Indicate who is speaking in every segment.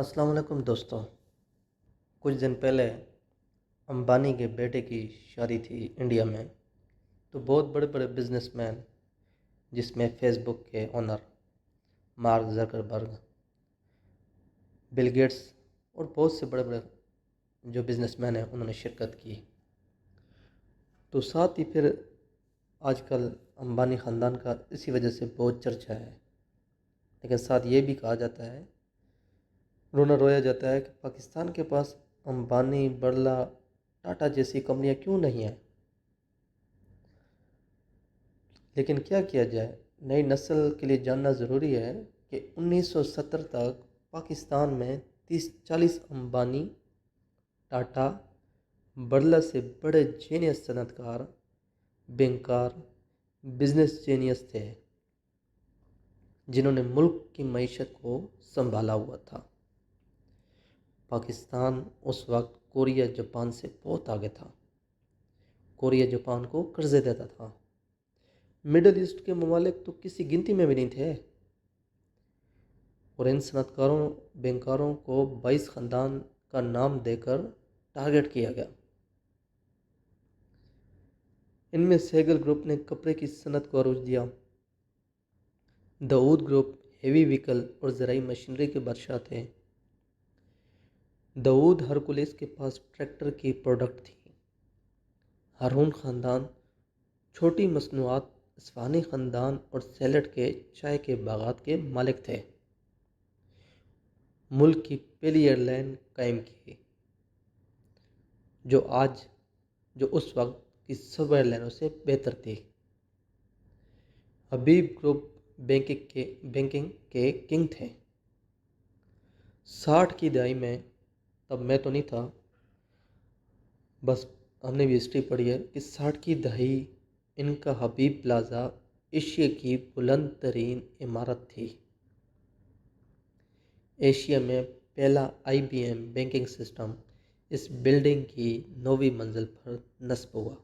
Speaker 1: السلام علیکم دوستوں، کچھ دن پہلے امبانی کے بیٹے کی شادی تھی انڈیا میں۔ تو بہت بڑے بڑے بزنس مین، جس میں فیس بک کے owner Mark Zuckerberg, Bill Gates اور بہت سے بڑے بڑے جو بزنس مین ہیں، انہوں نے شرکت کی۔ تو ساتھ ہی پھر آج کل امبانی خاندان کا اسی وجہ سے بہت چرچا ہے، لیکن ساتھ یہ بھی کہا جاتا ہے، رونا رویا جاتا ہے کہ پاکستان کے پاس امبانی، برلا، ٹاٹا جیسی کمپنیاں کیوں نہیں ہیں۔ لیکن کیا کیا جائے، نئی نسل کے لیے جاننا ضروری ہے کہ 1970 تک پاکستان میں 30-40 امبانی، ٹاٹا، برلا سے بڑے جینیس صنعت کار، بینکار، بزنس جینیس تھے، جنہوں نے ملک کی معیشت کو سنبھالا ہوا تھا۔ پاکستان اس وقت کوریا، جاپان سے بہت آگے تھا۔ کوریا جاپان کو قرضے دیتا تھا۔ مڈل ایسٹ کے ممالک تو کسی گنتی میں بھی نہیں تھے، اور ان صنعت کاروں، بینکاروں کو 22 خاندان کا نام دے کر ٹارگٹ کیا گیا۔ ان میں سہگل گروپ نے کپڑے کی صنعت کو عروج دیا۔ داؤد گروپ ہیوی وہیکل اور زرعی مشینری کے بادشاہ تھے۔ داؤد ہرکولس کے پاس ٹریکٹر کی پروڈکٹ تھی۔ ہارون خاندان چھوٹی مصنوعات، اصفہانی خاندان اور سیلٹ کے چائے کے باغات کے مالک تھے۔ ملک کی پہلی ایئر لائن قائم کی، جو اس وقت کی سب ایئر لائنوں سے بہتر تھی۔ حبیب گروپ بینکنگ کے کنگ تھے۔ 60 کی دہائی میں، تب میں تو نہیں تھا، بس ہم نے بھی ہسٹری پڑھی ہے کہ 60 کی دہائی ان کا حبیب پلازا ایشیا کی بلند ترین عمارت تھی۔ ایشیا میں پہلا IBM بینکنگ سسٹم اس بلڈنگ کی 9ویں منزل پر نصب ہوا۔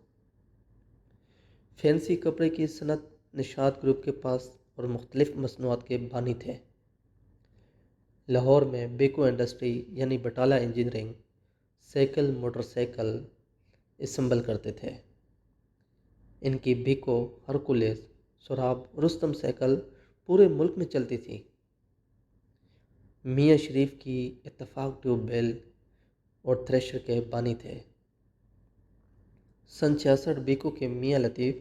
Speaker 1: فینسی کپڑے کی صنعت نشاد گروپ کے پاس اور مختلف مصنوعات کے بانی تھے۔ لاہور میں بیکو انڈسٹری یعنی Batala engineering cycle, motorcycle assemble کرتے تھے۔ ان کی بیکو، ہرکولس، سوراب، رستم سائیکل پورے ملک میں چلتی تھی۔ میاں شریف کی اتفاق ٹیوب ویل اور تھریشر کے بانی تھے۔ سن 66 بیکو کے میاں لطیف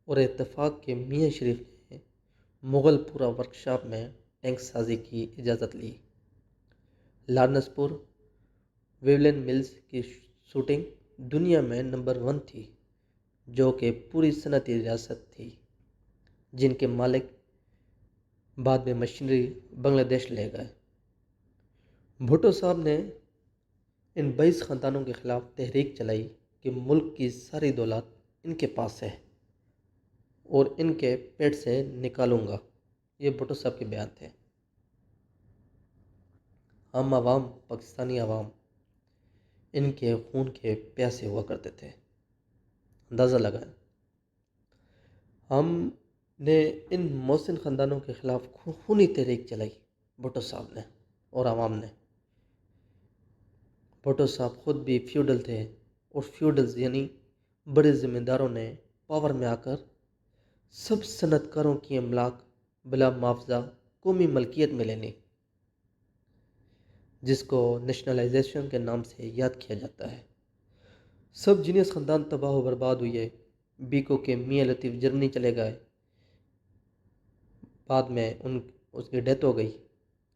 Speaker 1: اور اتفاق کے میاں شریف نے مغل پورہ ورکشاپ میں ٹینک سازی کی اجازت لی۔ لارنس پور ویولن ملز کی شوٹنگ دنیا میں نمبر 1 تھی، جو کہ پوری صنعتی ریاست تھی، جن کے مالک بعد میں مشینری بنگلہ دیش لے گئے۔ بھٹو صاحب نے ان 22 خاندانوں کے خلاف تحریک چلائی کہ ملک کی ساری دولت ان کے پاس ہے اور ان کے پیٹ سے نکالوں گا۔ یہ بھٹو صاحب کے بیان تھے۔ ہم عوام، پاکستانی عوام، ان کے خون کے پیاسے ہوا کرتے تھے۔ اندازہ لگائیں، ہم نے ان محسن خاندانوں کے خلاف خونی تحریک چلائی، بھٹو صاحب نے اور عوام نے۔ بھٹو صاحب خود بھی فیوڈل تھے، اور فیوڈلز یعنی بڑے ذمہ داروں نے پاور میں آ کر سب صنعت کاروں کی املاک بلا معاوضہ قومی ملکیت میں لے لی، جس کو نیشنلائزیشن کے نام سے یاد کیا جاتا ہے۔ سب جینیس خاندان تباہ و برباد ہوئے۔ بیکو کے میاں لطیف جرمنی چلے گئے، بعد میں اس کی ڈیتھ ہو گئی۔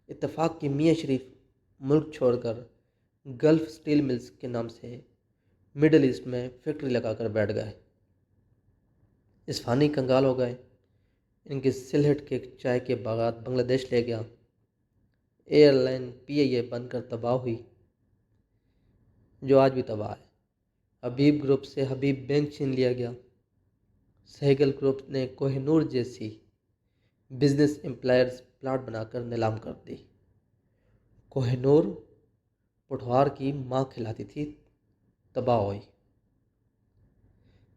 Speaker 1: اتفاق کے میاں شریف ملک چھوڑ کر گلف اسٹیل ملز کے نام سے مڈل ایسٹ میں فیکٹری لگا کر بیٹھ گئے۔ اصفہانی کنگال ہو گئے۔ ان کے سلہٹ کے چائے کے باغات بنگلہ دیش لے گیا۔ ایئر لائن PIA بن کر تباہ ہوئی، جو آج بھی تباہ ہے۔ حبیب گروپ سے حبیب بینک چھین لیا گیا۔ سہگل گروپ نے کوہ نور جیسی بزنس امپلائرز پلاٹ بنا کر نیلام کر دی۔ کوہ نور پٹھوار کی ماں کھلاتی تھی، تباہ ہوئی۔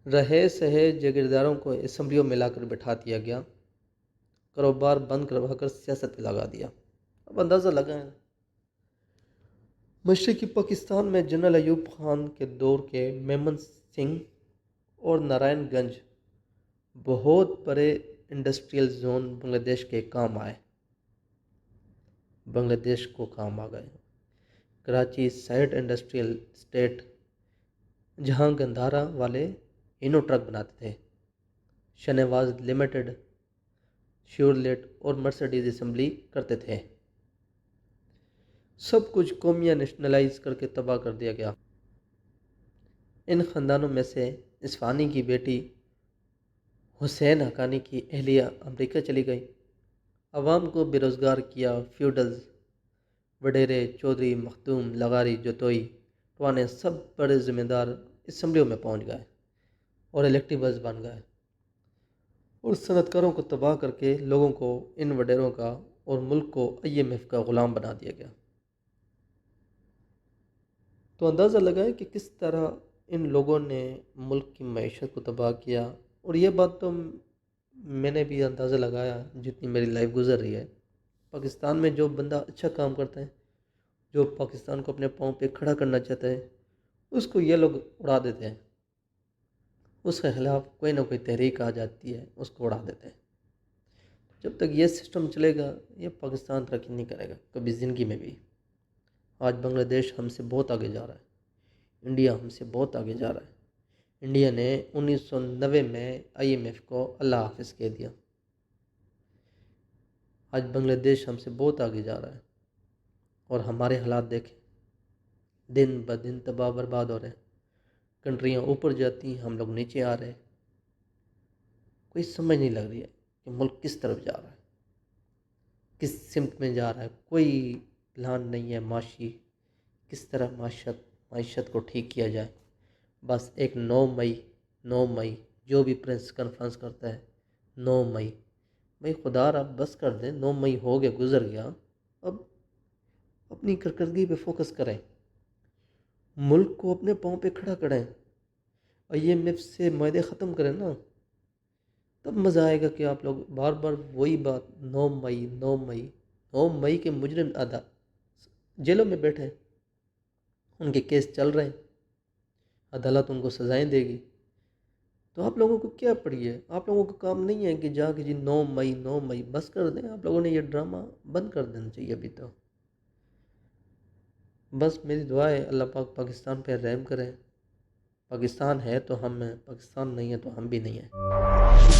Speaker 1: رہے سہے جاگیرداروں کو اسمبلیوں میں لا کر بٹھا دیا گیا، کاروبار بند کروا کر سیاست پہ لگا دیا۔ اب اندازہ لگائیں مشرقی پاکستان میں جنرل ایوب خان کے دور کے میمن سنگھ اور نارائن گنج بہت بڑے انڈسٹریل زون بنگلہ دیش کے کام آئے، بنگلہ دیش کو کام آ گئے۔ کراچی سائٹ انڈسٹریل اسٹیٹ، جہاں گندھارا والے انو ٹرک بناتے تھے، شنیواز لمیٹڈ شیورلیٹ اور مرسڈیز اسمبلی کرتے تھے، سب کچھ قومیہ نیشنلائز کر کے تباہ کر دیا گیا۔ ان خاندانوں میں سے اصفہانی کی بیٹی حسین حقانی کی اہلیہ امریکہ چلی گئی، عوام کو بے روزگار کیا۔ فیوڈلز، وڈیرے، چودھری، مخدوم، لغاری، جوتوئی، ٹوانے سب بڑے ذمہ دار اسمبلیوں میں پہنچ گئے اور الیکٹیبلز بن گئے، اور صنعت کاروں کو تباہ کر کے لوگوں کو ان وڈیروں کا اور ملک کو IMF کا غلام بنا دیا گیا۔ تو اندازہ لگائیں کہ کس طرح ان لوگوں نے ملک کی معیشت کو تباہ کیا۔ اور یہ بات تو میں نے بھی اندازہ لگایا جتنی میری لائف گزر رہی ہے۔ پاکستان میں جو بندہ اچھا کام کرتا ہے، جو پاکستان کو اپنے پاؤں پہ کھڑا کرنا چاہتا ہے، اس کو یہ لوگ اڑا دیتے ہیں، اس کے خلاف کوئی نہ کوئی تحریک آ جاتی ہے، اس کو اڑا دیتے ہیں۔ جب تک یہ سسٹم چلے گا، یہ پاکستان ترقی نہیں کرے گا کبھی زندگی میں بھی۔ آج بنگلہ دیش ہم سے بہت آگے جا رہا ہے، انڈیا ہم سے بہت آگے جا رہا ہے۔ انڈیا نے 1990 میں IMF کو اللہ حافظ کہہ دیا۔ آج بنگلہ دیش ہم سے بہت آگے جا رہا ہے، اور ہمارے حالات دیکھیں، دن بدن تباہ برباد ہو رہے ہیں۔ کنٹریاں اوپر جاتی ہیں، ہم لوگ نیچے آ رہے ہیں۔ کوئی سمجھ نہیں لگ رہی ہے کہ ملک کس طرف جا رہا ہے، کس سمت میں جا رہا ہے۔ کوئی پلان نہیں ہے معاشی، کس طرح معیشت کو ٹھیک کیا جائے۔ بس ایک 9 مئی جو بھی پریس کانفرنس کرتا ہے، 9 مئی، بھائی خدا را بس کر دیں، 9 مئی ہو گیا، گزر گیا، اب اپنی کارکردگی پہ فوکس کریں، ملک کو اپنے پاؤں پہ کھڑا کریں، IMF سے معاہدے ختم کریں نا، تب مزہ آئے گا کہ آپ لوگ بار بار وہی بات 9 مئی 9 مئی 9 مئی کے مجرم جیلوں میں بیٹھے ہیں، ان کے کیس چل رہے ہیں، عدالت ان کو سزائیں دے گی۔ تو آپ لوگوں کو کیا پڑی ہے؟ آپ لوگوں کا کام نہیں ہے کہ جا کے جی 9 مئی بس کر دیں۔ آپ لوگوں نے یہ ڈرامہ بند کر دینا چاہیے ابھی تو۔ بس میری دعا ہے اللہ پاک پاکستان پہ رحم کرے۔ پاکستان ہے تو ہم ہیں، پاکستان نہیں ہے تو ہم بھی نہیں ہیں۔